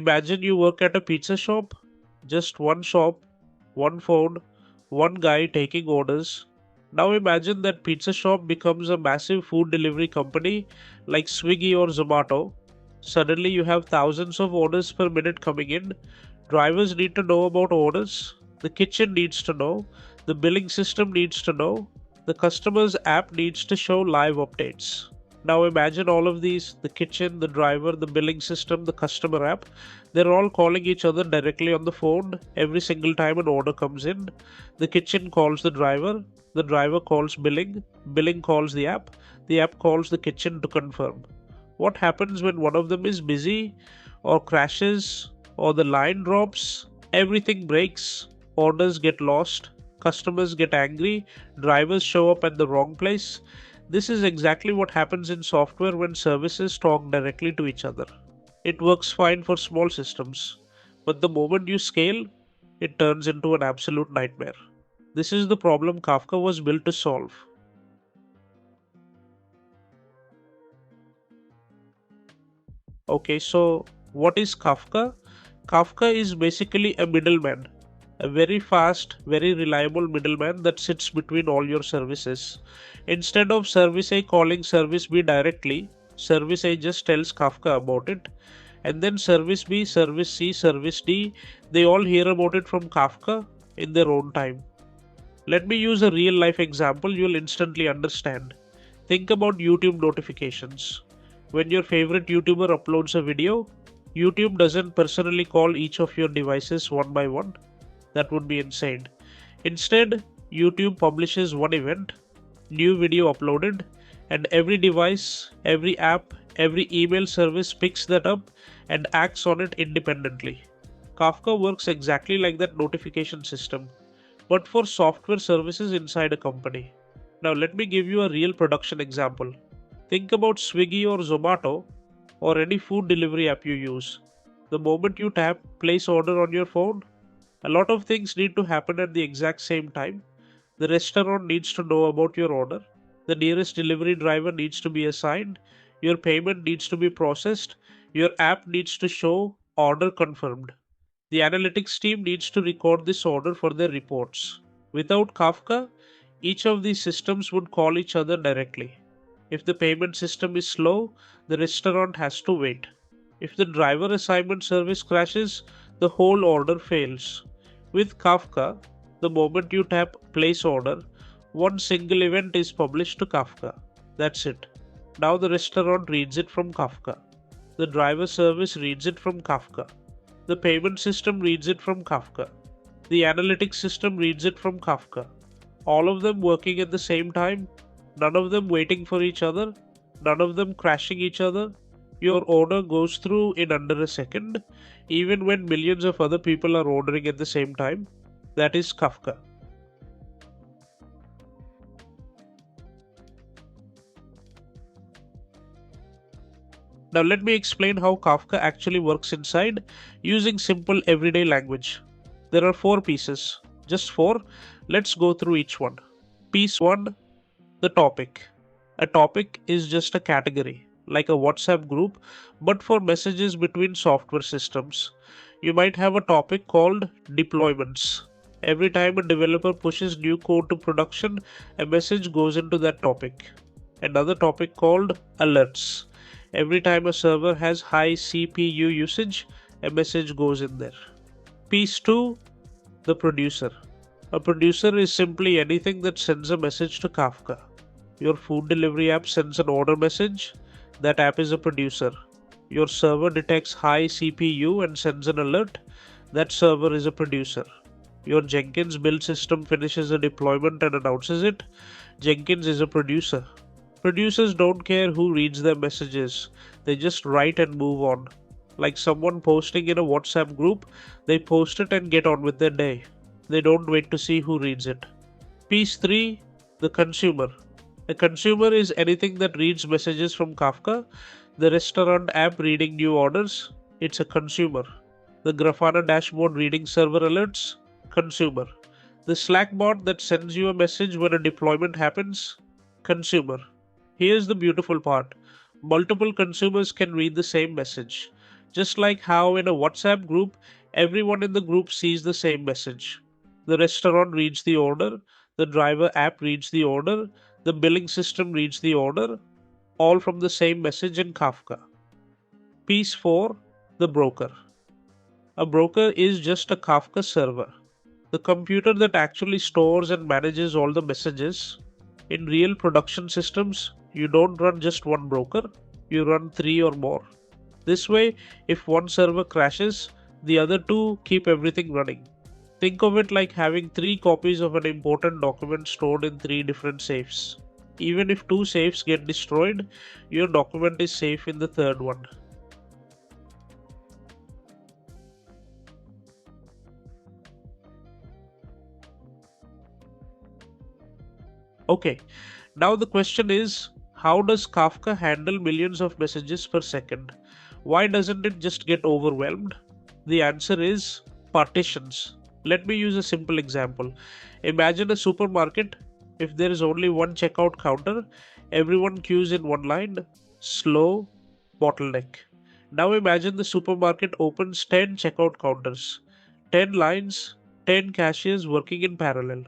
Imagine you work at a pizza shop, just one shop, one phone, one guy taking orders. Now imagine that pizza shop becomes a massive food delivery company like Swiggy or Zomato. Suddenly you have thousands of orders per minute coming in. Drivers need to know about orders. The kitchen needs to know. The billing system needs to know. The customer's app needs to show live updates. Now imagine all of these, the kitchen, the driver, the billing system, the customer app, they're all calling each other directly on the phone every single time an order comes in. The kitchen calls the driver calls billing, billing calls the app calls the kitchen to confirm. What happens when one of them is busy or crashes or the line drops? Everything breaks, orders get lost, customers get angry, drivers show up at the wrong place. This is exactly what happens in software when services talk directly to each other. It works fine for small systems, but the moment you scale, it turns into an absolute nightmare. This is the problem Kafka was built to solve. Okay, so what is Kafka? Kafka is basically a middleman, a very fast, very reliable middleman that sits between all your services. Instead of service A calling service B directly, service A just tells Kafka about it, and then service B, service C, service D, they all hear about it from Kafka in their own time. Let me use a real life example you'll instantly understand. Think about YouTube notifications. When your favorite YouTuber uploads a video, YouTube doesn't personally call each of your devices one by one. That would be insane. Instead, YouTube publishes one event, new video uploaded, and every device, every app, every email service picks that up and acts on it independently. Kafka works exactly like that notification system, but for software services inside a company. Now let me give you a real production example. Think about Swiggy or Zomato or any food delivery app you use. The moment you tap place order on your phone, a lot of things need to happen at the exact same time. The restaurant needs to know about your order. The nearest delivery driver needs to be assigned. Your payment needs to be processed. Your app needs to show order confirmed. The analytics team needs to record this order for their reports. Without Kafka, each of these systems would call each other directly. If the payment system is slow, the restaurant has to wait. If the driver assignment service crashes, the whole order fails. With Kafka, the moment you tap place order, one single event is published to Kafka. That's it. Now the restaurant reads it from Kafka. The driver service reads it from Kafka. The payment system reads it from Kafka. The analytics system reads it from Kafka. All of them working at the same time, none of them waiting for each other, none of them crashing each other. Your order goes through in under a second, even when millions of other people are ordering at the same time. That is Kafka. Now let me explain how Kafka actually works inside using simple everyday language. There are 4 pieces. Just 4. Let's go through each one. Piece 1. The topic. A topic is just a category, like a WhatsApp group, but for messages between software systems. You might have a topic called deployments. Every time a developer pushes new code to production, a message goes into that topic. Another topic called alerts. Every time a server has high CPU usage, a message goes in there. Piece 2. The producer. A producer is simply anything that sends a message to Kafka. Your food delivery app sends an order message. That app is a producer. Your server detects high CPU and sends an alert. That server is a producer. Your Jenkins build system finishes a deployment and announces it. Jenkins is a producer. Producers don't care who reads their messages. They just write and move on. Like someone posting in a WhatsApp group, they post it and get on with their day. They don't wait to see who reads it. Piece 3. The consumer. A consumer is anything that reads messages from Kafka. The restaurant app reading new orders, it's a consumer. The Grafana dashboard reading server alerts, consumer. The Slack bot that sends you a message when a deployment happens, consumer. Here's the beautiful part. Multiple consumers can read the same message. Just like how in a WhatsApp group, everyone in the group sees the same message. The restaurant reads the order, the driver app reads the order, the billing system reads the order, all from the same message in Kafka. Piece 4, the broker. A broker is just a Kafka server, the computer that actually stores and manages all the messages. In real production systems, you don't run just one broker, you run 3 or more. This way, if one server crashes, the other two keep everything running. Think of it like having 3 copies of an important document stored in 3 different safes. Even if 2 safes get destroyed, your document is safe in the third one. Okay, now the question is, how does Kafka handle millions of messages per second? Why doesn't it just get overwhelmed? The answer is partitions. Let me use a simple example. Imagine a supermarket. If there is only one checkout counter, everyone queues in one line. Slow, bottleneck. Now imagine the supermarket opens 10 checkout counters, 10 lines, 10 cashiers working in parallel.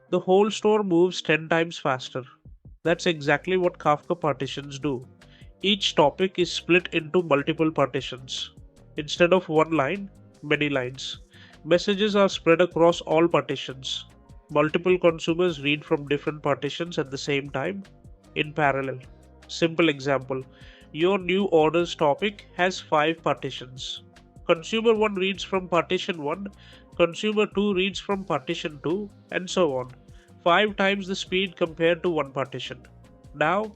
The whole store moves 10 times faster. That's exactly what Kafka partitions do. Each topic is split into multiple partitions. Instead of one line, many lines. Messages are spread across all partitions. Multiple consumers read from different partitions at the same time, in parallel. Simple example. Your new orders topic has 5 partitions. Consumer 1 reads from partition 1, consumer 2 reads from partition 2, and so on. 5 times the speed compared to one partition. Now,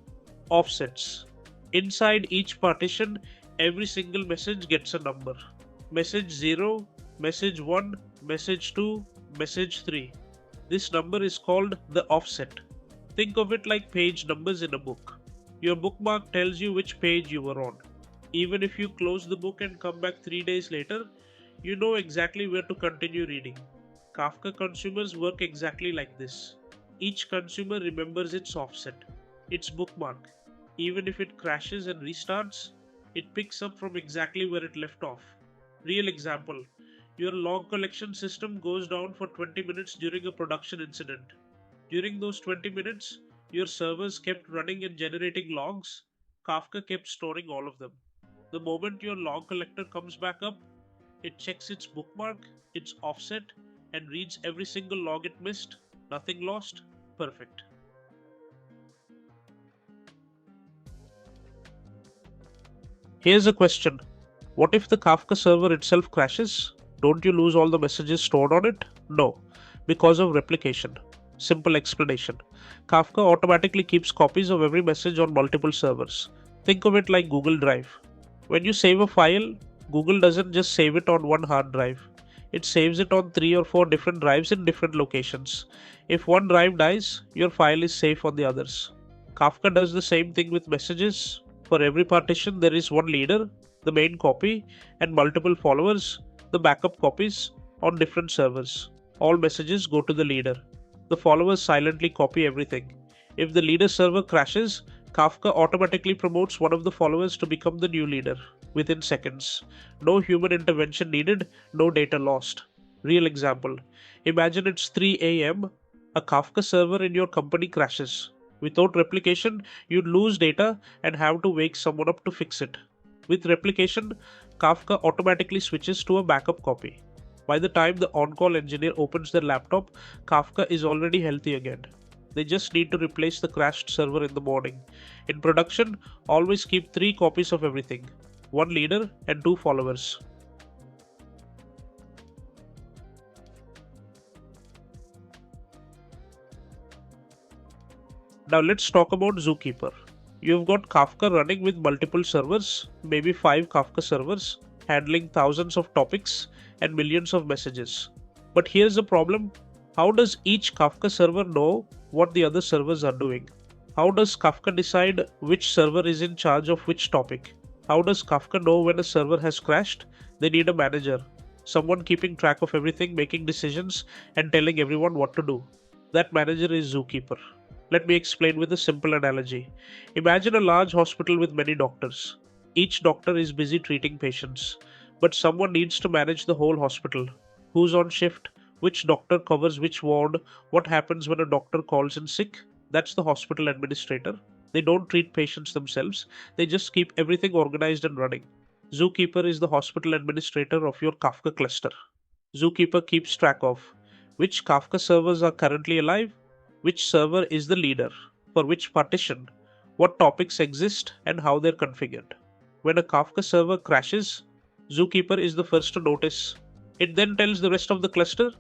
offsets. Inside each partition, every single message gets a number. Message 0, message 1, message 2, message 3. This number is called the offset. Think of it like page numbers in a book. Your bookmark tells you which page you were on. Even if you close the book and come back 3 days later, you know exactly where to continue reading. Kafka consumers work exactly like this. Each consumer remembers its offset, its bookmark. Even if it crashes and restarts, it picks up from exactly where it left off. Real example. Your log collection system goes down for 20 minutes during a production incident. During those 20 minutes, your servers kept running and generating logs. Kafka kept storing all of them. The moment your log collector comes back up, it checks its bookmark, its offset, and reads every single log it missed. Nothing lost. Perfect. Here's a question. What if the Kafka server itself crashes? Don't you lose all the messages stored on it? No, because of replication. Simple explanation. Kafka automatically keeps copies of every message on multiple servers. Think of it like Google Drive. When you save a file, Google doesn't just save it on one hard drive. It saves it on 3 or 4 different drives in different locations. If one drive dies, your file is safe on the others. Kafka does the same thing with messages. For every partition, there is one leader, the main copy, and multiple followers, the backup copies, on different servers. All messages go to the leader. The followers silently copy everything. If the leader server crashes, Kafka automatically promotes one of the followers to become the new leader within seconds. No human intervention needed, no data lost. Real example. Imagine it's 3 a.m. A Kafka server in your company crashes. Without replication, you'd lose data and have to wake someone up to fix it. With replication, Kafka automatically switches to a backup copy. By the time the on-call engineer opens their laptop, Kafka is already healthy again. They just need to replace the crashed server in the morning. In production, always keep 3 copies of everything. 1 leader and 2 followers. Now let's talk about ZooKeeper. You've got Kafka running with multiple servers, maybe 5 Kafka servers, handling thousands of topics and millions of messages. But here's the problem. How does each Kafka server know what the other servers are doing? How does Kafka decide which server is in charge of which topic? How does Kafka know when a server has crashed? They need a manager, someone keeping track of everything, making decisions, and telling everyone what to do. That manager is ZooKeeper. Let me explain with a simple analogy. Imagine a large hospital with many doctors. Each doctor is busy treating patients, but someone needs to manage the whole hospital. Who's on shift? Which doctor covers which ward? What happens when a doctor calls in sick? That's the hospital administrator. They don't treat patients themselves, they just keep everything organized and running. ZooKeeper is the hospital administrator of your Kafka cluster. ZooKeeper keeps track of which Kafka servers are currently alive, which server is the leader, for which partition, what topics exist, and how they're configured. When a Kafka server crashes, ZooKeeper is the first to notice. It then tells the rest of the cluster,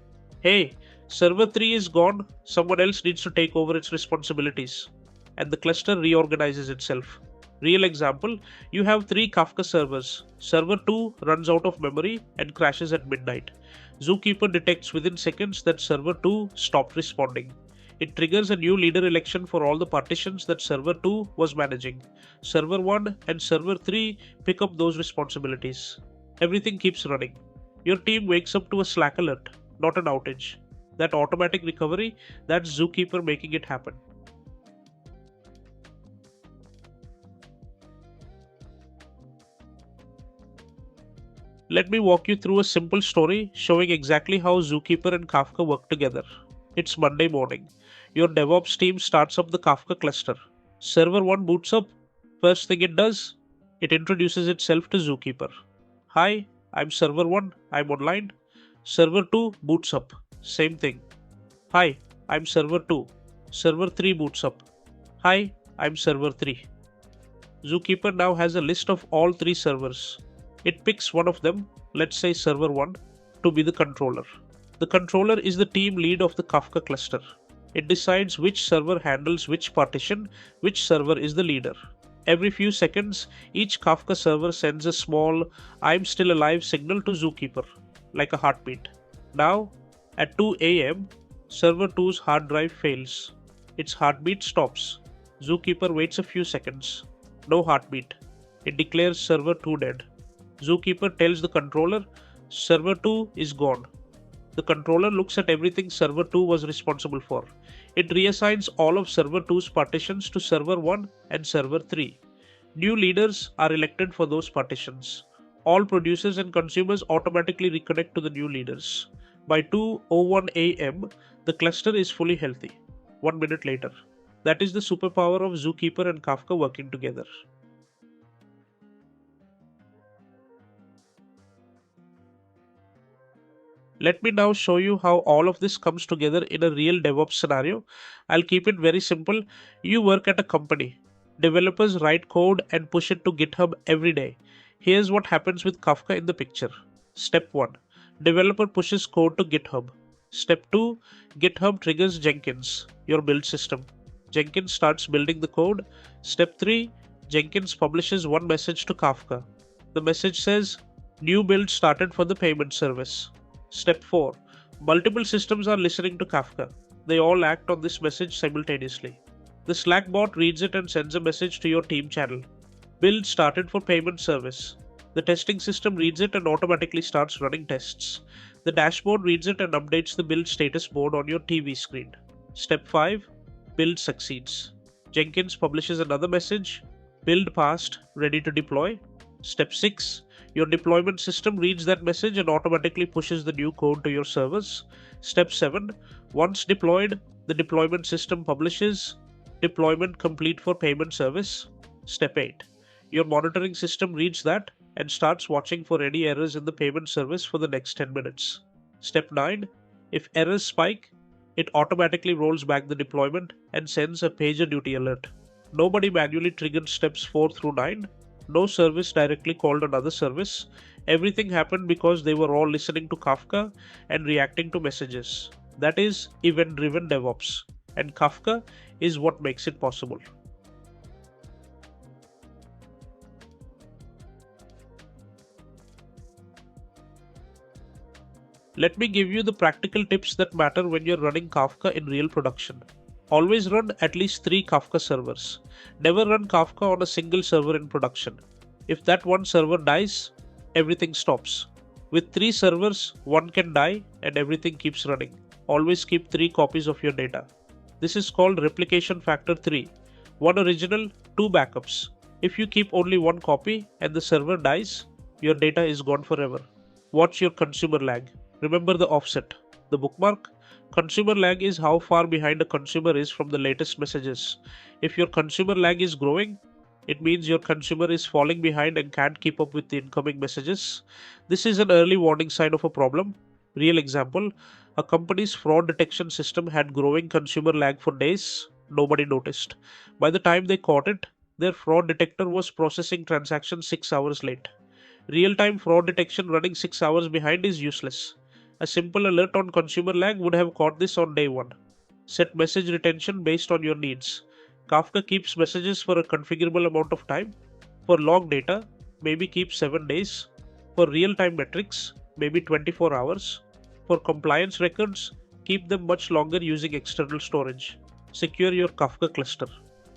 hey, server 3 is gone, someone else needs to take over its responsibilities. And the cluster reorganizes itself. Real example, you have 3 Kafka servers. Server 2 runs out of memory and crashes at midnight. ZooKeeper detects within seconds that server 2 stopped responding. It triggers a new leader election for all the partitions that server 2 was managing. Server 1 and server 3 pick up those responsibilities. Everything keeps running. Your team wakes up to a Slack alert, not an outage. That automatic recovery, that's ZooKeeper making it happen. Let me walk you through a simple story showing exactly how ZooKeeper and Kafka work together. It's Monday morning. Your DevOps team starts up the Kafka cluster. Server 1 boots up. First thing it does, it introduces itself to ZooKeeper. Hi, I'm Server 1, I'm online. Server 2 boots up. Same thing. Hi, I'm Server 2. Server 3 boots up. Hi, I'm Server 3. ZooKeeper now has a list of all 3 servers. It picks one of them, let's say server 1, to be the controller. The controller is the team lead of the Kafka cluster. It decides which server handles which partition, which server is the leader. Every few seconds, each Kafka server sends a small I'm still alive signal to ZooKeeper, like a heartbeat. Now, at 2 AM, server 2's hard drive fails. Its heartbeat stops. ZooKeeper waits a few seconds. No heartbeat. It declares server 2 dead. ZooKeeper tells the controller, server 2 is gone. The controller looks at everything server 2 was responsible for. It reassigns all of server 2's partitions to server 1 and server 3. New leaders are elected for those partitions. All producers and consumers automatically reconnect to the new leaders. By 2:01 AM, the cluster is fully healthy. 1 minute later. That is the superpower of ZooKeeper and Kafka working together. Let me now show you how all of this comes together in a real DevOps scenario. I'll keep it very simple. You work at a company. Developers write code and push it to GitHub every day. Here's what happens with Kafka in the picture. Step 1. Developer pushes code to GitHub. Step 2. GitHub triggers Jenkins, your build system. Jenkins starts building the code. Step 3. Jenkins publishes one message to Kafka. The message says, new build started for the payment service. Step 4. Multiple systems are listening to Kafka. They all act on this message simultaneously. The Slack bot reads it and sends a message to your team channel. Build started for payment service. The testing system reads it and automatically starts running tests. The dashboard reads it and updates the build status board on your TV screen. Step 5. Build succeeds. Jenkins publishes another message. Build passed, ready to deploy. Step 6. Your deployment system reads that message and automatically pushes the new code to your servers. Step 7. Once deployed, the deployment system publishes deployment complete for payment service. Step 8. Your monitoring system reads that and starts watching for any errors in the payment service for the next 10 minutes. Step 9. If errors spike, it automatically rolls back the deployment and sends a PagerDuty alert. Nobody manually triggered steps 4 through 9. No service directly called another service. Everything happened because they were all listening to Kafka and reacting to messages. That is event-driven DevOps. And Kafka is what makes it possible. Let me give you the practical tips that matter when you're running Kafka in real production. Always run at least 3 Kafka servers. Never run Kafka on a single server in production. If that one server dies, everything stops. With 3 servers, one can die and everything keeps running. Always keep 3 copies of your data. This is called replication factor 3. 1 original, 2 backups. If you keep only one copy and the server dies, your data is gone forever. Watch your consumer lag. Remember the offset, the bookmark? Consumer lag is how far behind a consumer is from the latest messages. If your consumer lag is growing, it means your consumer is falling behind and can't keep up with the incoming messages. This is an early warning sign of a problem. Real example, a company's fraud detection system had growing consumer lag for days. Nobody noticed. By the time they caught it, their fraud detector was processing transactions 6 hours late. Real-time fraud detection running 6 hours behind is useless. A simple alert on consumer lag would have caught this on day 1. Set message retention based on your needs. Kafka keeps messages for a configurable amount of time. For log data, maybe keep 7 days. For real-time metrics, maybe 24 hours. For compliance records, keep them much longer using external storage. Secure your Kafka cluster.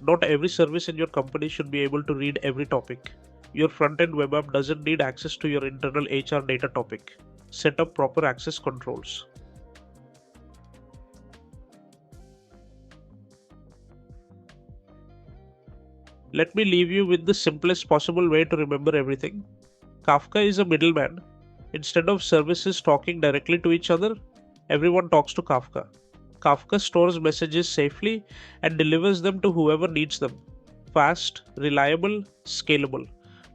Not every service in your company should be able to read every topic. Your front-end web app doesn't need access to your internal HR data topic. Set up proper access controls. Let me leave you with the simplest possible way to remember everything. Kafka is a middleman. Instead of services talking directly to each other, everyone talks to Kafka. Kafka stores messages safely and delivers them to whoever needs them. Fast, reliable, scalable.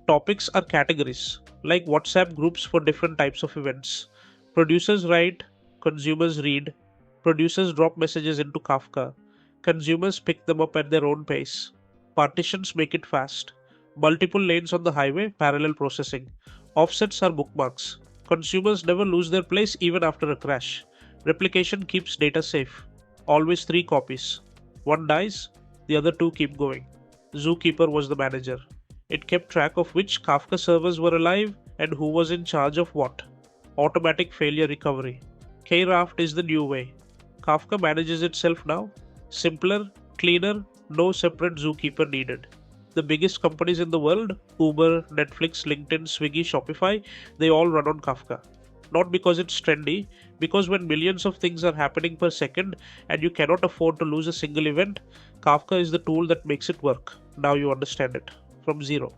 Topics are categories, like WhatsApp groups for different types of events. Producers write, consumers read. Producers drop messages into Kafka. Consumers pick them up at their own pace. Partitions make it fast. Multiple lanes on the highway, parallel processing. Offsets are bookmarks. Consumers never lose their place even after a crash. Replication keeps data safe. Always 3 copies. One dies, the other 2 keep going. ZooKeeper was the manager. It kept track of which Kafka servers were alive and who was in charge of what. Automatic failure recovery. KRaft is the new way. Kafka manages itself now. Simpler, cleaner, no separate ZooKeeper needed. The biggest companies in the world, Uber, Netflix, LinkedIn, Swiggy, Shopify, they all run on Kafka. Not because it's trendy, because when millions of things are happening per second and you cannot afford to lose a single event, Kafka is the tool that makes it work. Now you understand it. From zero.